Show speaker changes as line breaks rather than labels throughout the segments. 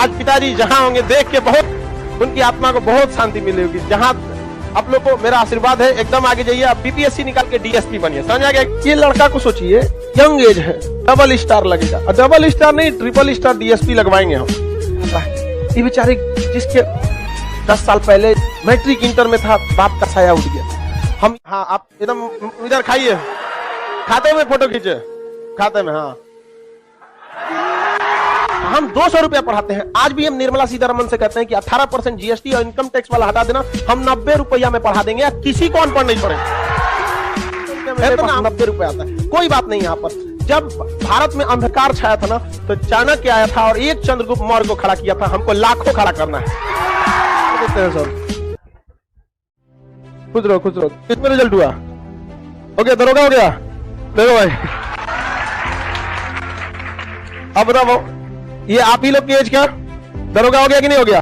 आज पिताजी जहां होंगे देख के बहुत उनकी आत्मा को बहुत शांति मिली होगी। जहां आप लोग को मेरा आशीर्वाद है, एकदम आगे जाइए, आप बीपीएससी निकाल के डीएसपी बनिए, समझ आ गया। ये लड़का को सोचिए, यंग एज है, डबल स्टार लगेगा, और डबल स्टार नहीं ट्रिपल स्टार डीएसपी लगवाएंगे हम। ये बेचारे जिसके 10 साल पहले मैट्रिक इंटर में था, बाप का साया उठ गया। हम हाँ आप एकदम इधर खाइए, खाते में फोटो खींचे, खाते में। हाँ हम 200 रुपया पढ़ाते हैं। आज भी हम निर्मला सीतारमन से कहते हैं कि 18% जीएसटी और इनकम टैक्स वाला हटा देना, हम 90 रुपया में पढ़ा देंगे, किसी को अनपढ़ नहीं पड़ेगा। 90 रुपया आता है, कोई बात नहीं। यहाँ पर जब भारत में अंधकार छाया था ना, तो चाणक्य आया था और एक चंद्रगुप्त मौर्य को खड़ा किया था। हमको लाखों खड़ा करना है। खुश रहो, खुश रहो। किसमें रिजल्ट हुआ? ओके, दरोगा हो गया। देखो भाई, अब बताओ, ये आप ही लोग की एज क्या दरोगा हो गया कि नहीं हो गया?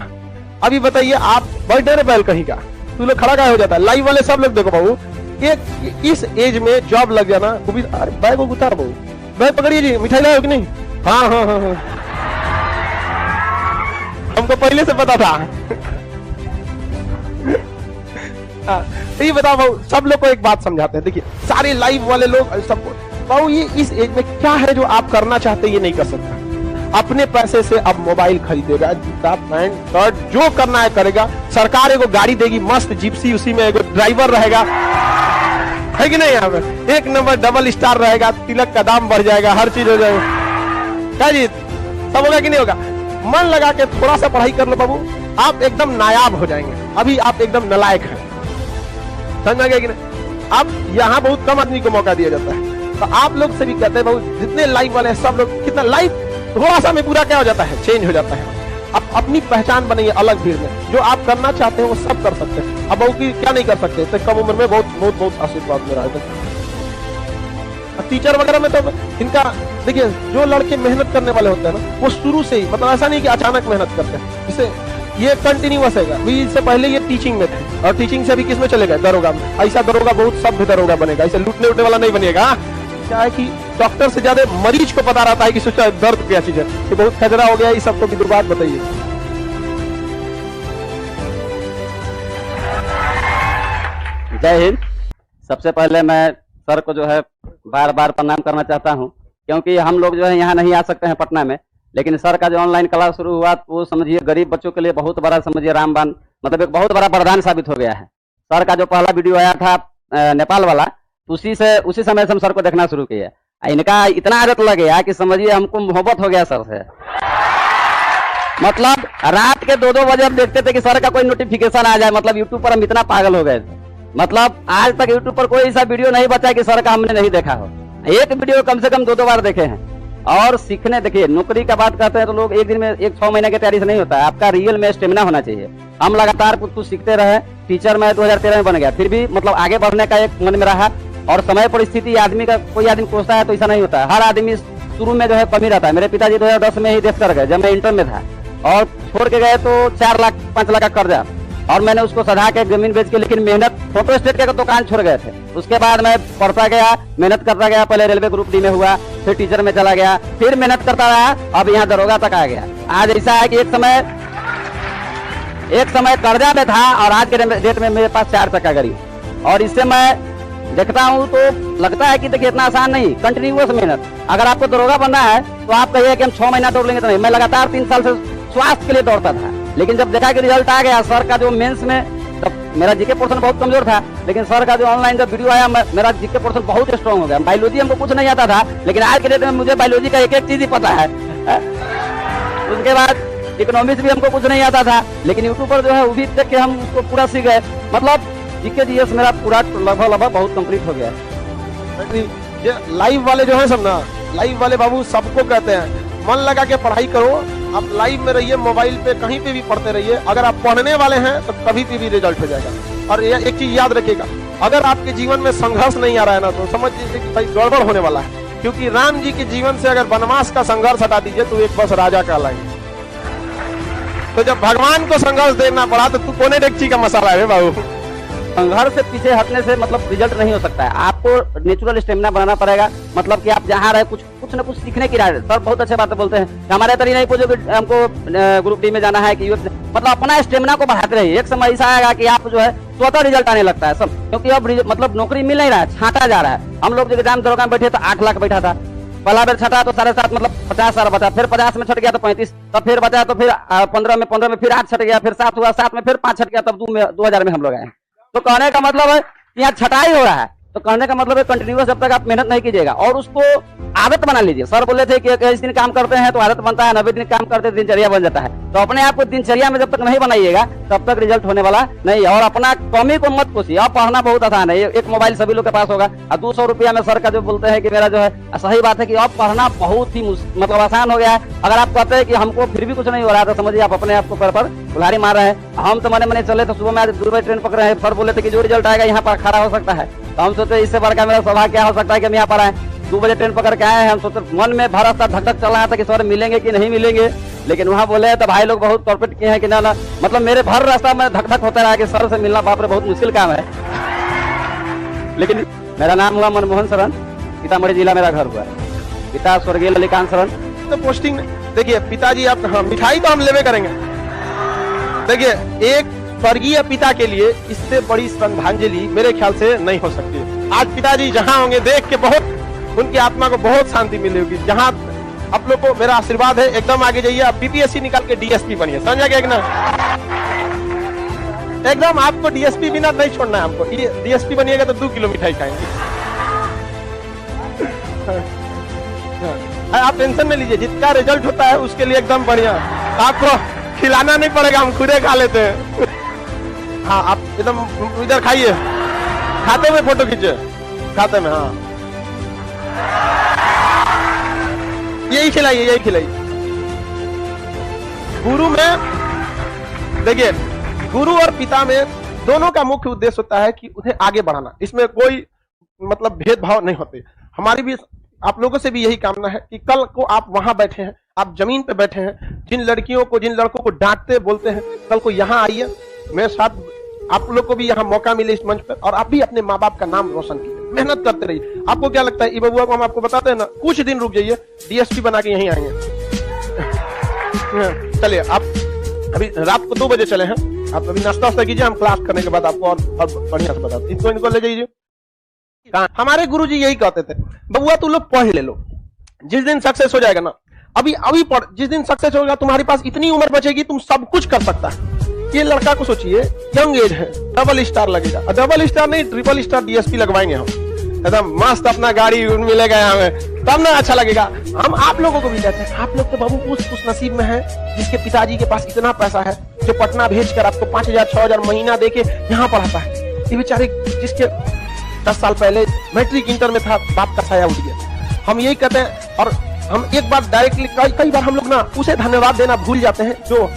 अभी बताइए, आप बैठे रहे बैल कहीं का, तू लोग खड़ा क्या हो जाता है? लाइव वाले सब लोग देखो बाबू, एक इस एज में जॉब लग जाना, वो भी बैग को उतार बाबू, बैग पकड़िए जी, मिठाई लाओ कि नहीं? हाँ हाँ हाँ हाँ, हमको पहले से पता था। तो ये बताओ बाबू, सब लोग को एक बात समझाते हैं। देखिए सारे लाइव वाले लोग सबको, बाबू ये इस एज में क्या है जो आप करना चाहते हैं ये नहीं कर सकता। अपने पैसे से अब मोबाइल खरीदेगा, जूता पैंट शर्ट जो करना है करेगा। सरकार एगो गाड़ी देगी मस्त जिप्सी, उसी में एगो ड्राइवर रहेगा, है कि नहीं? यहाँ पे एक नंबर डबल स्टार रहेगा, तिलक का दाम बढ़ जाएगा, हर चीज हो जाएगा। क्या जी सब होगा कि नहीं होगा? मन लगा के थोड़ा सा पढ़ाई कर लो बाबू, आप एकदम नायाब हो जाएंगे। अभी आप एकदम नालायक हैं, समझ आ गया कि नहीं? अब यहाँ बहुत कम आदमी को मौका दिया जाता है। तो आप लोग से भी कहते हैं बाबू, जितने लाइव वाले हैं सब लोग, कितना लाइव थोड़ा सा में पूरा क्या हो जाता है, चेंज हो जाता है। आप अपनी पहचान बनाइए अलग भीड़ में, जो आप करना चाहते हैं वो सब कर सकते हैं। अब बहू की क्या नहीं कर सकते? तो कम उम्र में बहुत बहुत बहुत आशीर्वाद मेरा है। टीचर वगैरह में तो इनका देखिए, जो लड़के मेहनत करने वाले होते हैं ना, वो शुरू से ही, मतलब ऐसा नहीं कि अचानक मेहनत करते हैं, इसे ये कंटिन्यूअस है। अभी इससे पहले ये टीचिंग में थे, और टीचिंग से अभी किसमें चले गए? दरोगा में। ऐसा दरोगा बहुत सभ्य दरोगा बनेगा, ऐसे लूटने उठने वाला नहीं बनेगा। क्या है कि डॉक्टर से ज्यादा मरीज को पता रहता है कि सोचा दर्द क्या चीज है, कि बहुत खतरा हो गया। इस सबको भी बात बताइए।
जय हिंद। सबसे पहले मैं सर को जो है बार बार प्रणाम करना चाहता हूं, क्योंकि हम लोग जो है यहाँ नहीं आ सकते हैं पटना में, लेकिन सर का जो ऑनलाइन क्लास शुरू हुआ वो समझिए गरीब बच्चों के लिए बहुत बड़ा, समझिए रामबाण, मतलब एक बहुत बड़ा वरदान साबित हो गया है। सर का जो पहला वीडियो आया था नेपाल वाला, उसी समय से हम सर को देखना शुरू किया। इनका इतना आदत लग गया कि समझिए हमको मोहब्बत हो गया सर से। मतलब रात के 2-2 बजे हम देखते थे कि सर का कोई नोटिफिकेशन आ जाए। मतलब यूट्यूब पर हम इतना पागल हो गए थे, मतलब आज तक यूट्यूब पर कोई ऐसा वीडियो नहीं बचा कि सर का हमने नहीं देखा हो। एक वीडियो कम से कम 2-2 बार देखे हैं। और सीखने, देखिए नौकरी का बात करते हैं तो लोग एक दिन में 1-6 महीने की तैयारी से नहीं होता है, आपका रियल में स्टेमिना होना चाहिए। हम लगातार कुछ सीखते रहे। टीचर मैं 2013 में बन गया, फिर भी मतलब आगे बढ़ने का एक मन में रहा। और समय परिस्थिति आदमी का, कोई आदमी सोचता है तो ऐसा नहीं होता है। हर आदमी शुरू में जो है कमी रहता है। मेरे पिताजी 2010 में ही देश कर गए, जब मैं इंटर में था, और छोड़ के गए तो 4 लाख 5 लाख का कर्जा, और मैंने उसको सधा के जमीन बेच के, लेकिन मेहनत, फोटो स्टेट के दुकान छोड़ गए थे। उसके बाद मैं पढ़ता गया, मेहनत करता गया। पहले रेलवे ग्रुप डी में हुआ, फिर टीचर में चला गया, फिर मेहनत करता रहा, अब यहाँ दरोगा तक आ गया। आज ऐसा है कि एक समय कर्जा में था, और आज के डेट में मेरे पास 4 चक्का गाड़ी। और इससे मैं देखता हूँ तो लगता है कि देखिए इतना आसान नहीं, कंटिन्यूअस मेहनत। अगर आपको दरोगा बनना है तो आप कहिए कि हम 6 महीना दौड़ लेंगे तो नहीं। मैं लगातार 3 साल से स्वास्थ्य के लिए दौड़ता था, लेकिन जब देखा कि रिजल्ट आ गया सर का जो मेंस में, तब मेरा जीके पोर्शन बहुत कमजोर था, लेकिन सर का जो ऑनलाइन जब वीडियो आया, मेरा जीके पोर्शन बहुत स्ट्रॉन्ग हो गया। बायोलॉजी हमको कुछ नहीं आता था, लेकिन आज के डेट में मुझे बायोलॉजी का एक चीज ही पता है। उसके बाद इकोनॉमिक्स भी हमको कुछ नहीं आता था, लेकिन यूट्यूब पर जो है वो भी देख के हम उसको पूरा सीख गए। मतलब जीके जीएस मेरा पूरा लगभग बहुत कंप्लीट हो गया।
ये लाइव वाले जो है सब ना, लाइव वाले बाबू सबको कहते हैं मन लगा के पढ़ाई करो। आप लाइव में रहिए, मोबाइल पे कहीं पे भी पढ़ते रहिए। अगर आप पढ़ने वाले हैं तो कभी भी रिजल्ट हो जाएगा। और एक चीज याद रखिएगा, अगर आपके जीवन में संघर्ष नहीं आ रहा है ना, तो समझ लीजिए कि भाई गड़बड़ होने वाला है। क्योंकि राम जी के जीवन से अगर वनवास का संघर्ष हटा दीजिए तो एक बस राजा कहलाएंगे। तो जब भगवान को संघर्ष देना पड़ा तो तू कोने डेगची का मसाला है बाबू।
संघर्ष से पीछे हटने से मतलब रिजल्ट नहीं हो सकता है। आपको नेचुरल स्टेमिना बनाना पड़ेगा। मतलब कि आप जहाँ रहे कुछ खुद कुछ ना कुछ सीखने की राय। सर बहुत अच्छे बातें बोलते हैं, हमारे तरी नहीं पूछो कि हमको ग्रुप डी में जाना है कि मतलब अपना स्टेमिना को बढ़ाते रहिए। एक समय ऐसा आएगा कि आप जो है स्वतः रिजल्ट आने लगता है सब, क्योंकि अब मतलब नौकरी मिल नहीं रहा है, छांटा जा रहा है। हम लोग जब एग्जाम दरोगा में बैठे तो 8 लाख बैठा था, पहला बेर छटा तो 7.5 मतलब 50,000 बचा, फिर 50 में छट गया तो 35, तब फिर बचा तो फिर 15 में फिर 8 छट गया, फिर 7 हुआ, 7 में फिर 5 छट गया, तब 2000 में हम लोग आए। तो कहने का मतलब है कि यहाँ छटाई हो रहा है, तो कहने का मतलब है कंटिन्यूअस जब तक आप मेहनत नहीं कीजिएगा और उसको आदत बना लीजिए। सर बोले थे कि 21 दिन काम करते हैं तो आदत बनता है, 90 दिन काम करते हैं दिनचर्या बन जाता है। तो अपने आप को दिनचर्या में जब तक नहीं बनाइएगा तब तक रिजल्ट होने वाला नहीं है। और अपना कमी को मत कोसिए। अब पढ़ना बहुत आसान है, एक मोबाइल सभी लोग के पास होगा और 200 रुपया में सर का जो बोलते हैं कि मेरा जो है सही बात है कि अब पढ़ना बहुत ही मतलब आसान हो गया है। अगर आप कहते हैं कि हमको फिर भी कुछ नहीं हो रहा तो समझिए आप अपने आप को पर बुलारी मार रहे हैं। हम तो मने चले तो सुबह में आज 2 बजे ट्रेन पकड़ रहे हैं, सर बोले थे कि जो रिजल्ट आएगा यहाँ पर खड़ा हो सकता है, तो हम सोचे इससे बड़ा मेरा सौभाग्य क्या हो सकता है कि हम यहाँ पर आए। 2 बजे ट्रेन पकड़ के आए हैं, हम सोचे मन में भरा था, धक धक चल रहा था कि सर मिलेंगे कि नहीं मिलेंगे, लेकिन वहाँ बोले तो भाई लोग बहुत कॉर्पोरेट किए हैं कि ना मतलब मेरे भर रास्ता में धक धक होता रहा कि सर से मिलना बाप रे बहुत मुश्किल काम है। लेकिन मेरा नाम हुआ मनमोहन शरण, सीतामढ़ी जिला मेरा घर हुआ, पिता स्वर्गीय ललिकांत शरण।
तो पोस्टिंग देखिए, पिताजी आप मिठाई तो हम लेवे करेंगे। देखिए एक स्वर्गीय पिता के लिए इससे बड़ी श्रद्धांजलि मेरे ख्याल से नहीं हो सकती। आज पिताजी जहां होंगे देख के बहुत उनकी आत्मा को बहुत शांति मिलेगी। जहां आप लोग को मेरा आशीर्वाद है, एकदम आगे जाइए, आप बीपीएससी निकाल के डीएसपी बनिए, समझा गया ना? एकदम आपको डीएसपी बिना नहीं छोड़ना है। हमको डीएसपी बनिएगा तो 2 किलो मिठाई खाएंगे। आप टेंशन में लीजिए, जितना रिजल्ट होता है उसके लिए एकदम बढ़िया, आपको खिलाना नहीं पड़ेगा, हम खुदे खा लेते हैं। हाँ आप एकदम इधर खाइए, खाते में फोटो खींचे, खाते में। हाँ यही खिलाइए, यही खिलाइए। गुरु में देखिए, गुरु और पिता में दोनों का मुख्य उद्देश्य होता है कि उन्हें आगे बढ़ाना, इसमें कोई मतलब भेदभाव नहीं होते। हमारी भी आप लोगों से भी यही कामना है कि कल को आप वहां बैठे हैं, आप जमीन पे बैठे हैं, जिन लड़कियों को जिन लड़कों को डांटते बोलते हैं, कल को यहाँ आइए मेरे साथ, आप लोग को भी यहाँ मौका मिले इस मंच पर, और आप भी अपने माँ बाप का नाम रोशन कीजिए, मेहनत करते रहिए। आपको क्या लगता है ई बबुआ को हम आपको बताते हैं ना, कुछ दिन रुक जाइए, डीएसपी बना के यहीं आएंगे। चलिए आप अभी रात को 2 बजे चले हैं, आप अभी नाश्ता वास्ता कीजिए, हम क्लास करने के बाद आपको और बढ़िया से बताते। इनको ले जाइए। हमारे गुरुजी यही कहते थे, बबुआ तू लोग पढ़ ले लो, जिस दिन सक्सेस हो जाएगा ना, अभी पढ़, जिस दिन सक्सेस होगा तुम्हारे पास इतनी उम्र बचेगी तुम सब कुछ कर सकता है। ये लड़का को सोचिए, यंग एज है, डबल स्टार लगेगा, डबल स्टार नहीं ट्रिपल स्टार डीएसपी लगवाएंगे हम, एकदम मस्त अपना गाड़ी मिलेगा हमें, तब ना अच्छा लगेगा। हम आप लोगों को भी कहते हैं, आप लोग तो बाबू उस नसीब में है जिसके पिताजी के पास इतना पैसा है, जो पटना भेजकर आपको 5,000 6,000 महीना देके यहाँ पढ़ाता है। ये बेचारे जिसके 10 साल पहले मैट्रिक इंटर में था, बाप का साया उठ गया। हम यही कहते हैं, और हम एक बार डायरेक्टली कई बार हम लोग ना उसे धन्यवाद देना भूल जाते हैं जो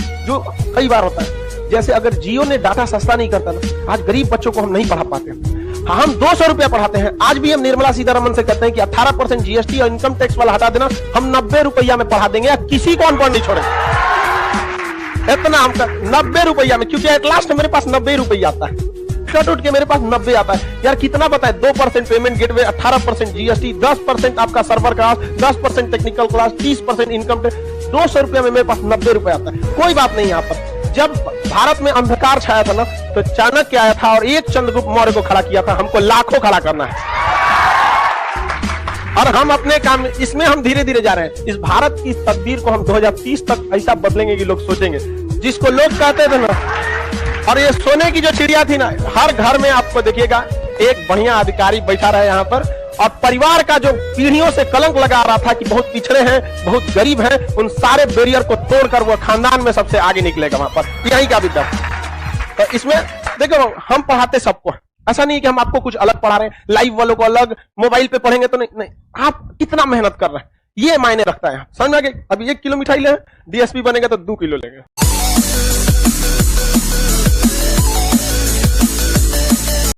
कई बार होता है। जैसे अगर जियो ने डाटा सस्ता नहीं करता ना, आज गरीब बच्चों को हम नहीं पढ़ा पाते। हाँ, हम 200 रुपया पढ़ाते हैं, आज भी हम निर्मला सीतारमन से कहते हैं कि 18% जीएसटी और इनकम टैक्स वाला हटा देना, हम 90 रुपया में पढ़ा देंगे, या किसी को अनपढ़ नहीं छोड़ेंगे। इतना हम 90 रुपया में, क्योंकि एट लास्ट मेरे पास 90 रुपया आता है, कट उठ के मेरे पास 90 आता है। यार कितना बताए, 2% पेमेंट गेटवे, 18% जीएसटी, 10% आपका server class, 10% technical class, 30% income tax, 200 रुपया में मेरे पास 90 रुपया आता है। कोई बात नहीं। यहाँ पर जब भारत में अंधकार छाया था ना, तो चाणक्य आया था और एक चंद्रगुप्त मौर्य को खड़ा किया था। हमको लाखों खड़ा करना है, और हम अपने काम इसमें हम धीरे धीरे जा रहे हैं। इस भारत की तकदीर को हम 2030 तक ऐसा बदलेंगे कि लोग सोचेंगे, जिसको लोग कहते थे ना, और ये सोने की जो चिड़िया थी ना, हर घर में आपको देखिएगा एक बढ़िया अधिकारी बैठा रहा है यहाँ पर, और परिवार का जो पीढ़ियों से कलंक लगा रहा था कि बहुत पिछड़े हैं, बहुत गरीब हैं, उन सारे बैरियर को तोड़कर वो खानदान में सबसे आगे निकलेगा वहां पर। यही का विद्यार्थी। तो इसमें देखो, हम पढ़ाते सबको, ऐसा नहीं कि हम आपको कुछ अलग पढ़ा रहे हैं, लाइव वालों को अलग, मोबाइल पे पढ़ेंगे तो नहीं। आप कितना मेहनत कर रहे हैं ये मायने रखता है, समझ में आ गया? अभी 1 किलो मिठाई ले, डीएसपी बनेगा तो 2 किलो लेंगे।